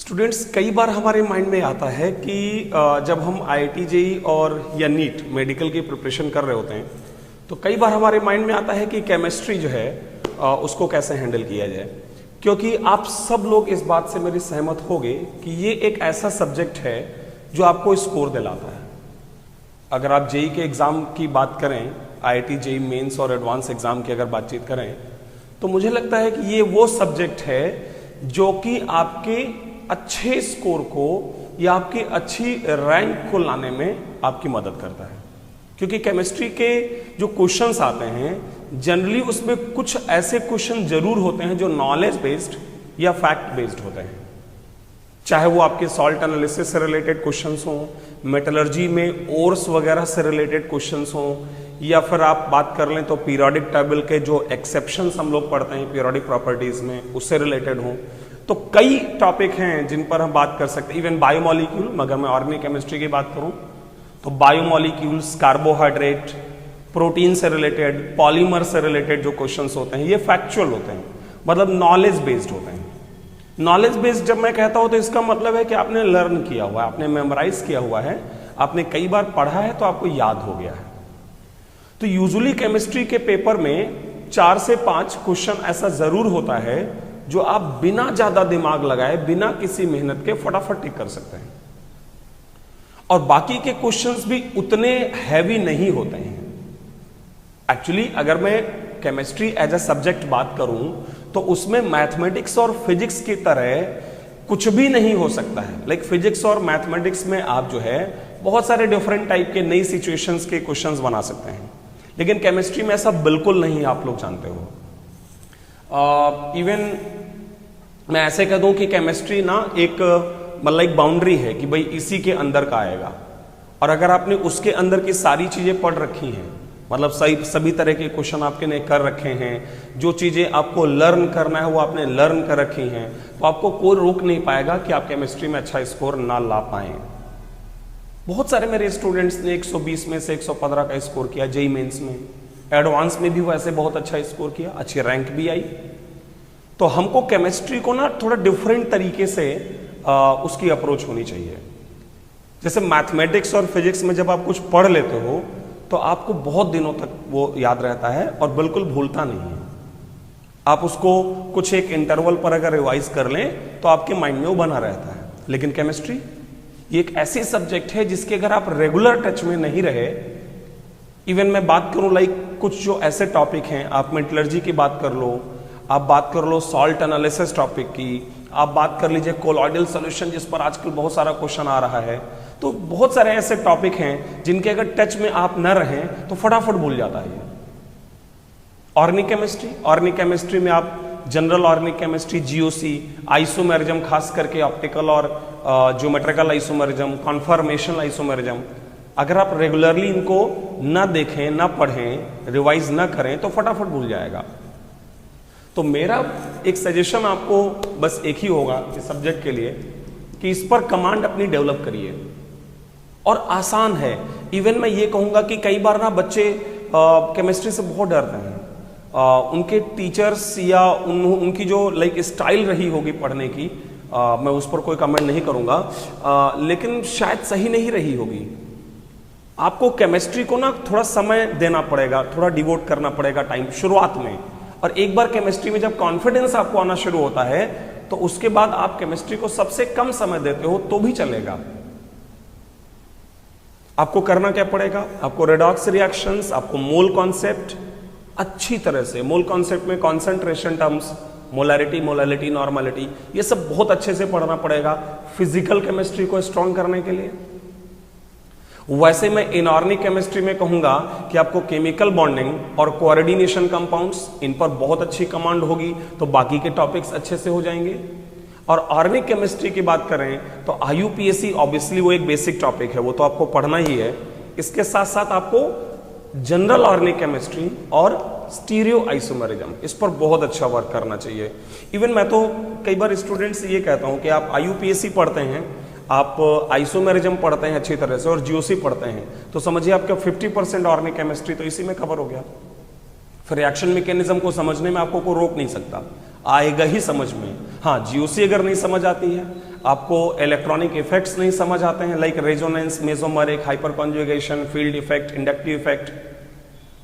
Students, कई बार हमारे mind में आता है कि जब हम आईआईटी जेईई और या नीट मेडिकल की प्रिपरेशन कर रहे होते हैं तो कई बार हमारे माइंड में आता है कि केमिस्ट्री जो है उसको कैसे हैंडल किया जाए, क्योंकि आप सब लोग इस बात से मेरी सहमत होंगे कि ये एक ऐसा सब्जेक्ट है जो आपको स्कोर दिलाता है। अगर आप जेईई के एग्ज़ाम की बात करें, आईआईटी जेईई मेंस और एडवांस एग्ज़ाम की अगर बातचीत करें, तो मुझे लगता है कि ये वो सब्जेक्ट है जो कि आपके अच्छे स्कोर को या आपकी अच्छी रैंक को लाने में आपकी मदद करता है। क्योंकि केमिस्ट्री के जो क्वेश्चंस आते हैं जनरली उसमें कुछ ऐसे क्वेश्चन जरूर होते हैं जो नॉलेज बेस्ड या फैक्ट बेस्ड होते हैं, चाहे वो आपके सॉल्ट एनालिसिस से रिलेटेड क्वेश्चंस हों, मेटलर्जी में ओर्स वगैरह से रिलेटेड क्वेश्चंस हों, या फिर आप बात कर लें तो पीरियोडिक टेबल के जो एक्सेप्शंस हम लोग पढ़ते हैं पीरियोडिक प्रॉपर्टीज में उससे रिलेटेड हों। तो कई टॉपिक हैं जिन पर हम बात कर सकते हैं। इवन बायोमॉलिक्यूल, मगर मैं ऑर्गेनिक केमिस्ट्री की बात करूं तो बायोमॉलिक्यूल्स, कार्बोहाइड्रेट, प्रोटीन से रिलेटेड, पॉलीमर से रिलेटेड जो क्वेश्चंस होते हैं ये फैक्चुअल होते हैं, मतलब नॉलेज बेस्ड होते हैं। नॉलेज बेस्ड जब मैं कहता हूं तो इसका मतलब है कि आपने लर्न किया हुआ है, आपने मेमोराइज किया हुआ है, आपने कई बार पढ़ा है तो आपको याद हो गया है। तो यूजुअली केमिस्ट्री के पेपर में 4 से 5 क्वेश्चन ऐसा जरूर होता है जो आप बिना ज्यादा दिमाग लगाए, बिना किसी मेहनत के फटाफट टिक कर सकते हैं, और बाकी के क्वेश्चंस भी उतने हैवी नहीं होते हैं। एक्चुअली अगर मैं केमिस्ट्री एज अ सब्जेक्ट बात करूं तो उसमें मैथमेटिक्स और फिजिक्स की तरह कुछ भी नहीं हो सकता है। लाइक फिजिक्स और मैथमेटिक्स में आप जो है बहुत सारे डिफरेंट टाइप के नई सिचुएशंस के क्वेश्चंस बना सकते हैं, लेकिन केमिस्ट्री में ऐसा बिल्कुल नहीं, आप लोग जानते हो। इवन मैं ऐसे कह दूं कि केमिस्ट्री ना एक मतलब एक बाउंड्री है कि भाई इसी के अंदर का आएगा, और अगर आपने उसके अंदर की सारी चीजें पढ़ रखी हैं, मतलब सभी तरह के क्वेश्चन आपके ने कर रखे हैं, जो चीजें आपको लर्न करना है वो आपने लर्न कर रखी हैं, तो आपको कोई रोक नहीं पाएगा कि आप केमिस्ट्री में अच्छा स्कोर ना ला पाए। बहुत सारे मेरे स्टूडेंट्स ने 120 में से 115 का स्कोर किया जेईई मेंस में, एडवांस में भी वैसे बहुत अच्छा स्कोर किया, अच्छी रैंक भी आई। तो हमको केमिस्ट्री को ना थोड़ा डिफरेंट तरीके से उसकी अप्रोच होनी चाहिए। जैसे मैथमेटिक्स और फिजिक्स में जब आप कुछ पढ़ लेते हो तो आपको बहुत दिनों तक वो याद रहता है और बिल्कुल भूलता नहीं है। आप उसको कुछ एक इंटरवल पर अगर रिवाइज कर लें तो आपके माइंड में वो बना रहता है। लेकिन केमिस्ट्री ये एक ऐसी सब्जेक्ट है जिसके अगर आप रेगुलर टच में नहीं रहे, इवन मैं बात करूं लाइक कुछ जो ऐसे टॉपिक हैं, आप मेटलर्जी की बात कर लो, आप बात कर लो सॉल्ट एनालिसिस टॉपिक की, आप बात कर लीजिए कोलॉइडल सॉल्यूशन जिस पर आजकल बहुत सारा क्वेश्चन आ रहा है। तो बहुत सारे ऐसे टॉपिक हैं जिनके अगर टच में आप न रहें तो फटाफट भूल जाता है। ऑर्गेनिक केमिस्ट्री में आप general organic chemistry, GOC, isomerism, खास करके ऑप्टिकल और ज्योमेट्रिकल आइसोमेरिज्म, कॉन्फर्मेशनल आइसोमेरिज्म, अगर आप रेगुलरली इनको ना देखें, ना पढ़ें, रिवाइज ना करें तो फटाफट भूल जाएगा। तो मेरा एक सजेशन आपको बस एक ही होगा इस सब्जेक्ट के लिए कि इस पर कमांड अपनी डेवलप करिए, और आसान है। इवन मैं ये कहूंगा कि कई बार ना बच्चे केमिस्ट्री से बहुत डरते हैं, उनके टीचर्स या उनकी जो लाइक स्टाइल रही होगी पढ़ने की, मैं उस पर कोई कमेंट नहीं करूंगा, लेकिन शायद सही नहीं रही होगी। आपको केमिस्ट्री को ना थोड़ा समय देना पड़ेगा, थोड़ा डिवोट करना पड़ेगा टाइम शुरुआत में, और एक बार केमिस्ट्री में जब कॉन्फिडेंस आपको आना शुरू होता है तो उसके बाद आप केमिस्ट्री को सबसे कम समय देते हो तो भी चलेगा। आपको करना क्या पड़ेगा? आपको रेडॉक्स रिएक्शंस, आपको मोल कॉन्सेप्ट अच्छी तरह से, मोल कॉन्सेप्ट में concentration terms, molarity, molality, normality, ये सब बहुत अच्छे से पढ़ना पड़ेगा फिजिकल केमिस्ट्री को स्ट्रॉन्ग करने के लिए। वैसे मैं इनऑर्गेनिक केमिस्ट्री में कहूंगा कि आपको केमिकल बॉन्डिंग और कोऑर्डिनेशन कंपाउंड्स, इन पर बहुत अच्छी कमांड होगी तो बाकी के टॉपिक्स अच्छे से हो जाएंगे। और ऑर्गेनिक केमिस्ट्री की बात करें तो आईयूपीएसी ऑब्वियसली वो एक बेसिक टॉपिक है, वो तो आपको पढ़ना ही है। इसके साथ साथ आपको जनरल ऑर्गेनिक केमिस्ट्री और स्टीरियो आइसोमेरिज्म, इस पर बहुत अच्छा वर्क करना चाहिए। इवन मैं तो कई बार स्टूडेंट्स से ये कहता हूं कि आप आईयूपीएसी पढ़ते हैं, आप आइसोमेरिज्म पढ़ते हैं अच्छी तरह से और जीओसी पढ़ते हैं, तो समझिए आपका 50% ऑर्गेनिक केमिस्ट्री तो इसी में कवर हो गया। फिर रिएक्शन मैकेनिज्म को समझने में आपको कोई रोक नहीं सकता, आएगा ही समझ में। हाँ, जीओसी अगर नहीं समझ आती है, आपको इलेक्ट्रॉनिक इफेक्ट्स नहीं समझ आते हैं, like resonance, mesomeric, hyper conjugation, field effect, inductive effect,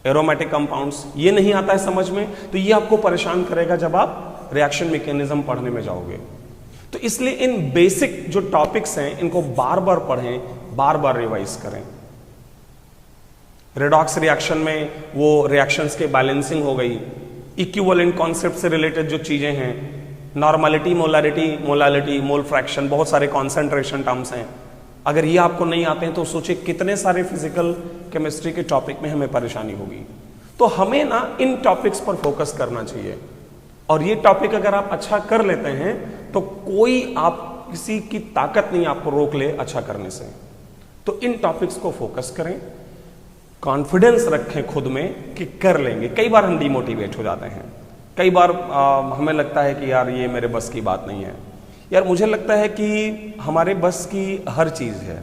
aromatic compounds, ये नहीं आता है समझ में, तो ये आपको परेशान करेगा जब आप रिएक्शन मैकेनिज्म पढ़ने में जाओगे। तो इसलिए इन बेसिक जो टॉपिक्स हैं इनको बार बार पढ़ें, बार बार रिवाइज करें। रेडॉक्स रिएक्शन में वो रिएक्शंस के बैलेंसिंग हो गई, इक्विवेलेंट कॉन्सेप्ट से रिलेटेड जो चीजें हैं, normality, molarity, molality, mole fraction, बहुत सारे कॉन्सेंट्रेशन टर्म्स हैं। अगर ये आपको नहीं आते हैं तो सोचिए कितने सारे फिजिकल केमिस्ट्री के टॉपिक में हमें परेशानी होगी। तो हमें ना इन टॉपिक्स पर फोकस करना चाहिए, और ये टॉपिक अगर आप अच्छा कर लेते हैं तो कोई आप किसी की ताकत नहीं आपको रोक ले अच्छा करने से। तो इन टॉपिक्स को फोकस करें, कॉन्फिडेंस रखें खुद में कि कर लेंगे। कई बार हम डिमोटिवेट हो जाते हैं, कई बार हमें लगता है कि यार ये मेरे बस की बात नहीं है। यार मुझे लगता है कि हमारे बस की हर चीज है,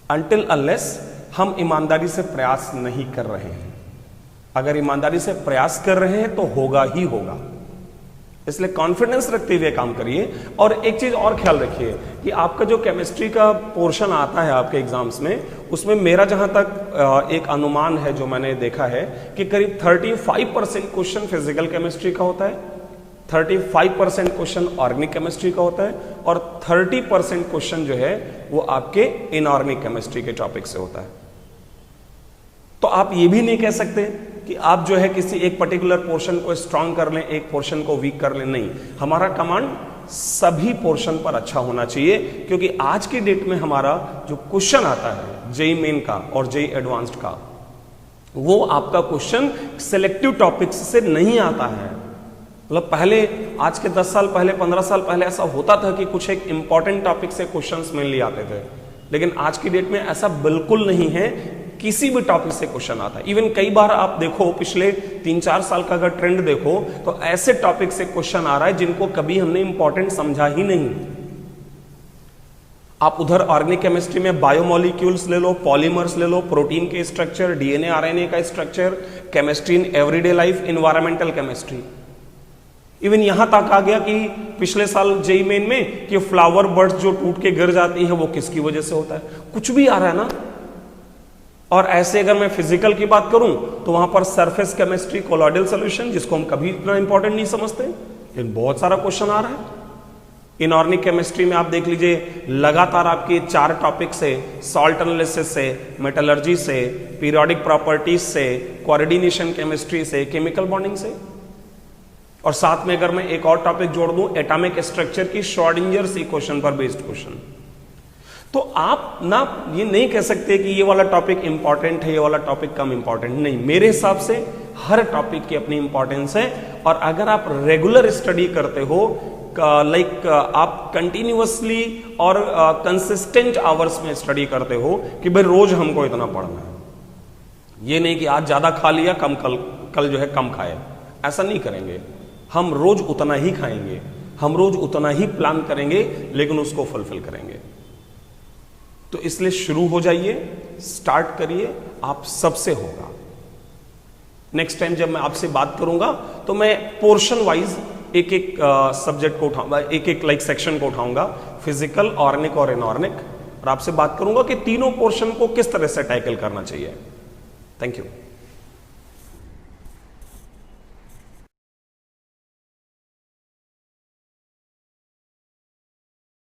अनटिल अनलेस हम ईमानदारी से प्रयास नहीं कर रहे हैं। अगर ईमानदारी से प्रयास कर रहे हैं तो होगा ही होगा। इसलिए कॉन्फिडेंस रखते हुए काम करिए। और एक चीज और ख्याल रखिए कि आपका जो केमिस्ट्री का पोर्शन आता है आपके एग्जाम्स में, उसमें मेरा जहां तक एक अनुमान है जो मैंने देखा है कि करीब 35% क्वेश्चन फिजिकल केमिस्ट्री का होता है, 35% क्वेश्चन ऑर्गेनिक केमिस्ट्री का होता है, और 30% क्वेश्चन जो है वो आपके इनऑर्गेनिक केमिस्ट्री के टॉपिक से होता है। तो आप ये भी नहीं कह सकते कि आप जो है किसी एक पर्टिकुलर पोर्शन को स्ट्रांग कर लें, एक पोर्शन को वीक कर लें। नहीं, हमारा कमांड सभी पोर्शन पर अच्छा होना चाहिए, क्योंकि आज की डेट में हमारा जो क्वेश्चन आता है जेई मेन का और जेई एडवांस्ड का, वो आपका क्वेश्चन सिलेक्टिव टॉपिक्स से नहीं आता है। मतलब पहले, आज के 10 साल पहले, 15 साल पहले ऐसा होता था कि कुछ एक इंपॉर्टेंट टॉपिक से क्वेश्चंस मेनली आते थे, लेकिन आज की डेट में ऐसा बिल्कुल नहीं है। किसी भी टॉपिक से क्वेश्चन आता है। इवन कई बार आप देखो, पिछले 3-4 साल का अगर ट्रेंड देखो तो ऐसे टॉपिक से क्वेश्चन आ रहा है जिनको कभी हमने इंपॉर्टेंट समझा ही नहीं। आप उधर ऑर्गेनिक केमिस्ट्री में बायोमोलिक्यूल्स ले लो, पॉलीमर्स ले लो, प्रोटीन के स्ट्रक्चर, डीएनए आरएनए का structure, chemistry in everyday life, environmental chemistry. Even यहां तक आ गया कि पिछले साल जेई मेन में कि फ्लावर बर्ड्स जो टूट के गिर जाती है वो किसकी वजह से होता है, कुछ भी आ रहा है ना। और ऐसे अगर मैं फिजिकल की बात करूं तो वहां पर सरफेस केमिस्ट्री, कोलॉइडल सॉल्यूशन, जिसको हम कभी इतना इंपॉर्टेंट नहीं समझते, लेकिन बहुत सारा क्वेश्चन आ रहा है। इनऑर्गेनिक केमिस्ट्री में आप देख लीजिए, लगातार आपके 4 टॉपिक से, सॉल्ट एनालिसिस से, मेटलर्जी से, पीरियोडिक प्रॉपर्टीज से, कोऑर्डिनेशन केमिस्ट्री से, केमिकल बॉन्डिंग से, और साथ में अगर मैं एक और टॉपिक जोड़ दूं एटॉमिक स्ट्रक्चर की, श्रोडिंजर्स इक्वेशन पर बेस्ड क्वेश्चन। तो आप ना ये नहीं कह सकते कि ये वाला टॉपिक इंपॉर्टेंट है, ये वाला टॉपिक कम इंपॉर्टेंट नहीं। मेरे हिसाब से हर टॉपिक की अपनी इंपॉर्टेंस है, और अगर आप रेगुलर स्टडी करते हो, लाइक आप कंटिन्यूअसली और कंसिस्टेंट आवर्स में स्टडी करते हो कि भाई रोज हमको इतना पढ़ना है, ये नहीं कि आज ज्यादा खा लिया, कल जो है कम खाए, ऐसा नहीं करेंगे। हम रोज उतना ही खाएंगे, हम रोज उतना ही प्लान करेंगे, लेकिन उसको फुलफिल करेंगे। तो इसलिए शुरू हो जाइए, स्टार्ट करिए, आप सबसे होगा। नेक्स्ट टाइम जब मैं आपसे बात करूंगा तो मैं पोर्शन वाइज एक एक सब्जेक्ट को उठाऊंगा, एक एक लाइक सेक्शन को उठाऊंगा, फिजिकल, ऑर्गेनिक और इनऑर्गेनिक, और आपसे बात करूंगा कि तीनों पोर्शन को किस तरह से टैकल करना चाहिए। Thank you.